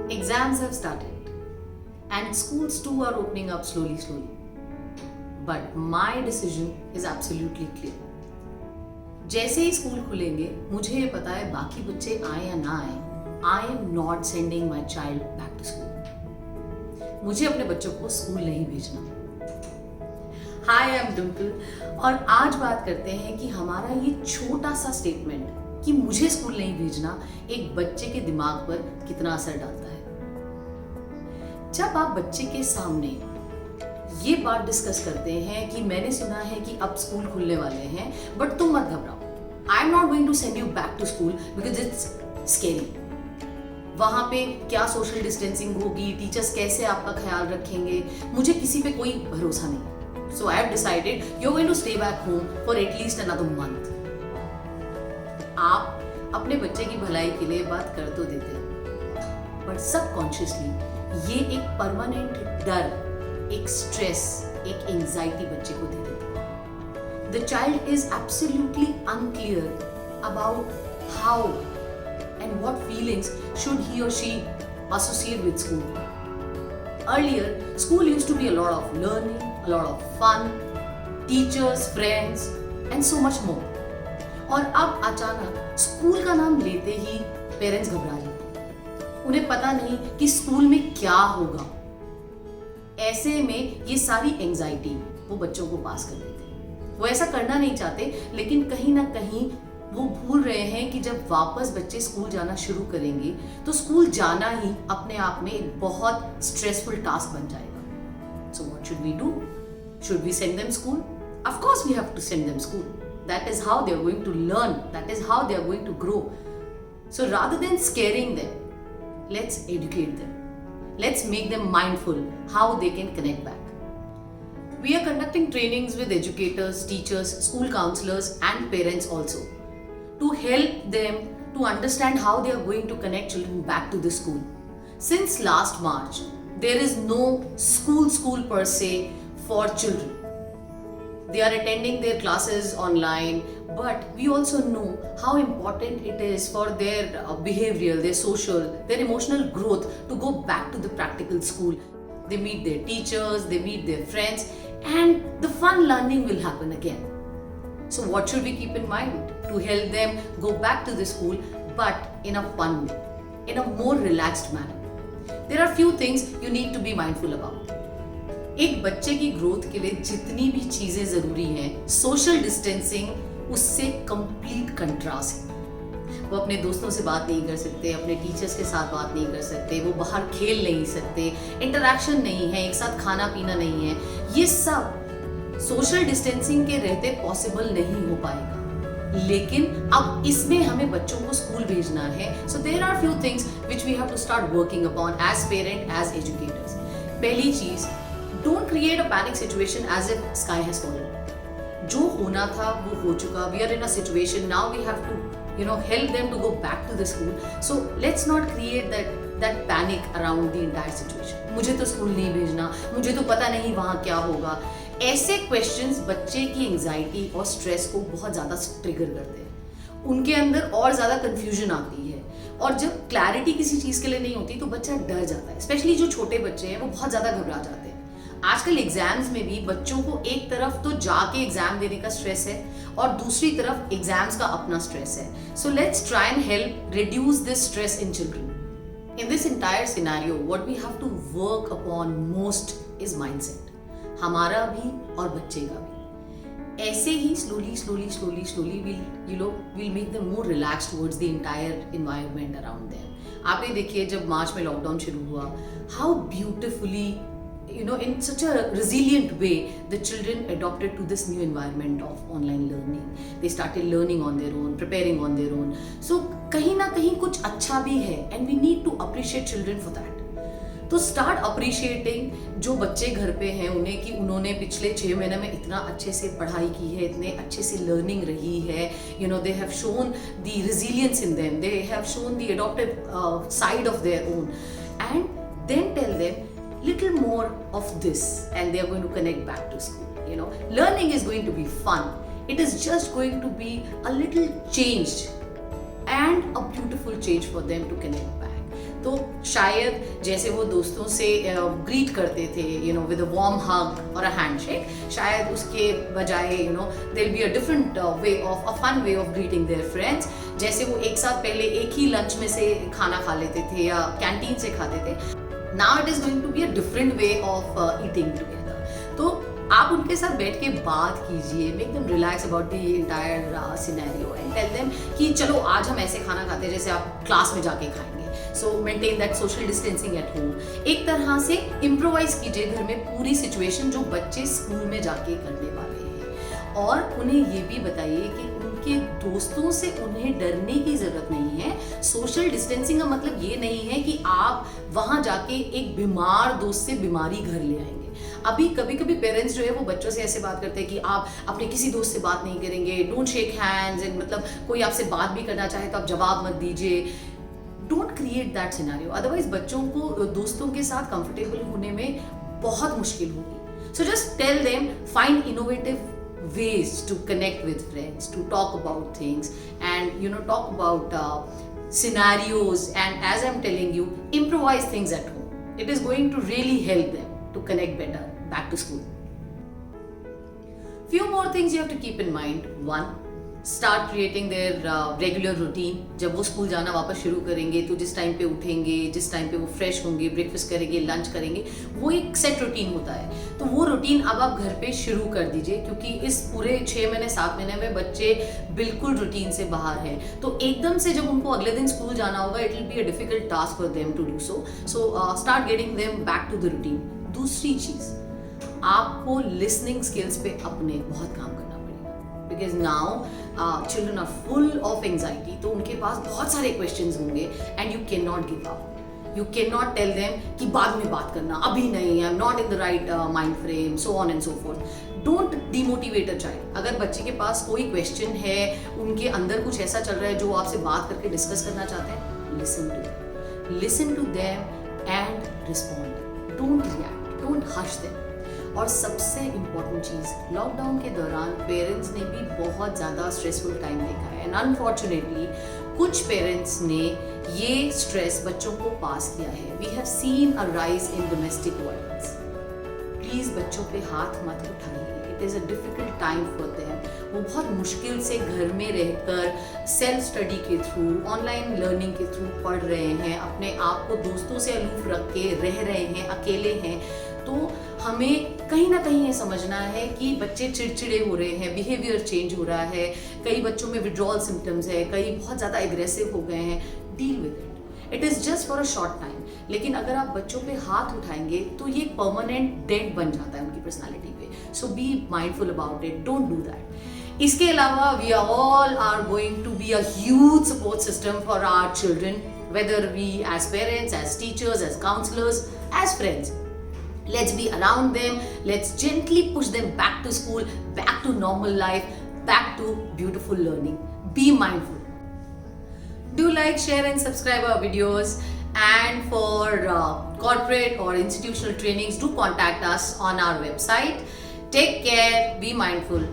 Exams have started and schools too are opening up slowly. But my decision is absolutely clear. जैसे ही school खुलेंगे मुझे ये पता है बाकी बच्चे आए या ना आए, I am not sending my child back to school. मुझे अपने बच्चों को स्कूल नहीं भेजना। हाय, आई एम डिम्पल और आज बात करते हैं कि हमारा ये छोटा सा स्टेटमेंट कि मुझे स्कूल नहीं भेजना एक बच्चे के दिमाग पर कितना असर डालता है। जब आप बच्चे के सामने ये बात डिस्कस करते हैं कि मैंने सुना है कि अब स्कूल खुलने वाले हैं बट तुम मत घबराओ, I am not going to send you back to school because it's scary. वहां पे क्या सोशल डिस्टेंसिंग होगी, टीचर्स कैसे आपका ख्याल रखेंगे, मुझे किसी पे कोई भरोसा नहीं। So I have decided you are going to stay back home for at least another month. आप अपने बच्चे की भलाई के लिए बात कर तो देते हैं बट सबकॉन्शियसली ये एक परमानेंट डर, एक स्ट्रेस, एक एंजाइटी बच्चे को दे देती है। The child is absolutely unclear about how and what feelings should he और she associate with school. Earlier, school used to be a lot of learning, a lot of fun, teachers, friends, and so much more. और अब अचानक school का नाम लेते ही parents घबरा जाते हैं। उन्हें पता नहीं कि स्कूल में क्या होगा। ऐसे में ये सारी एंजाइटी वो बच्चों को पास कर देते हैं। वो ऐसा करना नहीं चाहते लेकिन कहीं ना कहीं वो भूल रहे हैं कि जब वापस बच्चे स्कूल जाना शुरू करेंगे तो स्कूल जाना ही अपने आप में एक बहुत स्ट्रेसफुल टास्क बन जाएगा। So what should we do? Should we send them school? Of course we have to send them school. That is how they are going to learn. That is how they are going to grow. So rather than scaring them, let's educate them. Let's make them mindful how they can connect back. We are conducting trainings with educators, teachers, school counselors and parents also to help them to understand how they are going to connect children back to the school. Since last March, there is no school per se for children. They are attending their classes online, but we also know how important it is for their behavioral, their social, their emotional growth to go back to the practical school. They meet their teachers, they meet their friends, and the fun learning will happen again. So what should we keep in mind to help them go back to the school, but in a fun way, in a more relaxed manner? There are few things you need to be mindful about. एक बच्चे की growth के लिए जितनी भी चीजें जरूरी हैं, सोशल डिस्टेंसिंग उससे कंप्लीट कंट्रास्ट है। वो अपने दोस्तों से बात नहीं कर सकते, अपने टीचर्स के साथ बात नहीं कर सकते, वो बाहर खेल नहीं सकते, इंटरैक्शन नहीं है, एक साथ खाना पीना नहीं है। ये सब सोशल डिस्टेंसिंग के रहते पॉसिबल नहीं हो पाएगा। लेकिन अब इसमें हमें बच्चों को स्कूल भेजना है। So there are few things which we have to start working upon as parent, as educators. पहली चीज, Don't create a panic situation as if sky has fallen. जो होना था वो हो चुका. We are in a situation now. We have to, help them to go back to the school. So let's not create that panic around the entire situation. मुझे तो school नहीं भेजना, मुझे तो पता नहीं वहाँ क्या होगा. ऐसे questions बच्चे की anxiety और stress को बहुत ज़्यादा trigger करते हैं. उनके अंदर और ज़्यादा confusion आती है. और जब क्लैरिटी किसी चीज़ के लिए नहीं होती तो बच्चा डर जाता है. स्पेशली जो छोटे बच्चे हैं वो बहुत ज़्यादा घबरा जाते हैं. आजकल एग्जाम्स में भी बच्चों को एक तरफ तो जाके एग्जाम देने का स्ट्रेस है और दूसरी तरफ एग्जाम्स का अपना स्ट्रेस है. So let's try and help reduce this stress in children. In this entire scenario what we have to work upon most is mindset, हमारा भी और बच्चे का भी. ऐसे ही slowly we'll make them more relaxed towards the entire environment around them. आप ये देखिए, जब मार्च में लॉकडाउन शुरू हुआ, how beautifully, in such a resilient way, the children adopted to this new environment of online learning. They started learning on their own, preparing on their own. So कहीं ना कहीं कुछ अच्छा भी है and we need to appreciate children for that. तो start appreciating जो बच्चे घर पे हैं उन्हें, कि उन्होंने पिछले 6 महीने में इतना अच्छे से पढ़ाई की है, इतने अच्छे से लर्निंग रही है. They have shown the resilience in them. They have shown the adoptive side of their own. And then tell them little more of this and they are going to connect back to school. Learning is going to be fun. it is just going to be a little changed and a beautiful change for them to connect back. तो शायद जैसे वो दोस्तों से greet करते थे with a warm हग और अ handshake, शायद उसके बजाय there be a different way of a fun way of greeting their friends. जैसे वो एक साथ पहले एक ही लंच में से खाना खा लेते थे या कैंटीन से खाते थे, now it is going to be a different way of eating together. तो आप उनके साथ बैठ के बात कीजिए, make them relax about the entire scenario and tell them कि चलो आज हम ऐसे खाना खाते हैं जैसे आप क्लास में जाके खाएंगे। सो maintain that social distancing at home. एक तरह से इम्प्रोवाइज कीजिए घर में पूरी सिचुएशन जो बच्चे स्कूल में जाके करने वाले हैं, और उन्हें ये भी बताइए कि उनके दोस्तों से उन्हें डरने की जरूरत नहीं है। सोशल डिस्टेंसिंग का मतलब ये नहीं है कि आप वहां जाके एक बीमार दोस्त से बीमारी घर ले आएंगे। अभी कभी कभी पेरेंट्स जो है वो बच्चों से ऐसे बात करते हैं कि आप अपने किसी दोस्त से बात नहीं करेंगे, डोंट शेक हैंड्स, एंड मतलब कोई आपसे बात भी करना चाहे तो आप जवाब मत दीजिए। Don't create that scenario, otherwise बच्चों को दोस्तों के साथ कंफर्टेबल होने में बहुत मुश्किल होगी। So just tell them, find innovative ways to connect with friends, to talk about things and talk about scenarios, and as I'm telling you, improvise things at home. It is going to really help them to connect better back to school. Few more things you have to keep in mind. One, start creating their regular routine. जब वो school जाना वापस शुरू करेंगे तो जिस time पे उठेंगे, जिस टाइम पे वो फ्रेश होंगे, ब्रेकफास्ट करेंगे, लंच करेंगे, वो एक सेट रूटीन होता है। तो वो रूटीन अब आप घर पे शुरू कर दीजिए, क्योंकि इस पूरे 6 महीने 7 महीने में बच्चे बिल्कुल रूटीन से बाहर हैं। तो एकदम से जब उनको अगले दिन स्कूल जाना होगा, it will be a difficult task for them to do so. So start getting them back to the routine. दूसरी चीज, आपको लिसनिंग स्किल्स पे अपने बहुत काम करना पड़ेगा, because now children are full of anxiety. तो उनके पास बहुत सारे क्वेश्चंस होंगे and you can not give up. You can not tell them कि बाद में बात करना, अभी नहीं, I am not in the right mind frame, so on and so forth. Don't demotivate a child. अगर बच्चे के पास कोई क्वेश्चन है, उनके अंदर कुछ ऐसा चल रहा है जो आपसे बात करके डिस्कस करना चाहते हैं, listen to them and respond. Don't react, don't hush them. और सबसे इम्पॉर्टेंट चीज़, लॉकडाउन के दौरान पेरेंट्स ने भी बहुत ज़्यादा स्ट्रेसफुल टाइम देखा है, एंड अनफॉर्चुनेटली कुछ पेरेंट्स ने ये स्ट्रेस बच्चों को पास किया है। We have seen a rise in domestic violence. Please बच्चों पे हाथ मत उठाइए, it is a difficult time for them. वो बहुत मुश्किल से घर में रहकर सेल्फ स्टडी के थ्रू, ऑनलाइन लर्निंग के थ्रू पढ़ रहे हैं, अपने आप को दोस्तों से अलूफ रख के रह रहे हैं, अकेले हैं। तो हमें कहीं ना कहीं ये समझना है कि बच्चे चिड़चिड़े हो रहे हैं, बिहेवियर चेंज हो रहा है, कई बच्चों में विड्रॉल सिम्टम्स है, कई बहुत ज़्यादा एग्रेसिव हो गए हैं। Deal with it, it is just for a short time. लेकिन अगर आप बच्चों पे हाथ उठाएंगे तो ये परमानेंट डेंट बन जाता है उनकी पर्सनालिटी पे। So be mindful about it, don't do that. इसके अलावा we are all are going to be a huge support system for our children, whether we as parents, as teachers, as counsellors, as friends. Let's be around them. Let's gently push them back to school, back to normal life, back to beautiful learning. Be mindful. Do like, share and subscribe our videos. And for corporate or institutional trainings, do contact us on our website. Take care. Be mindful.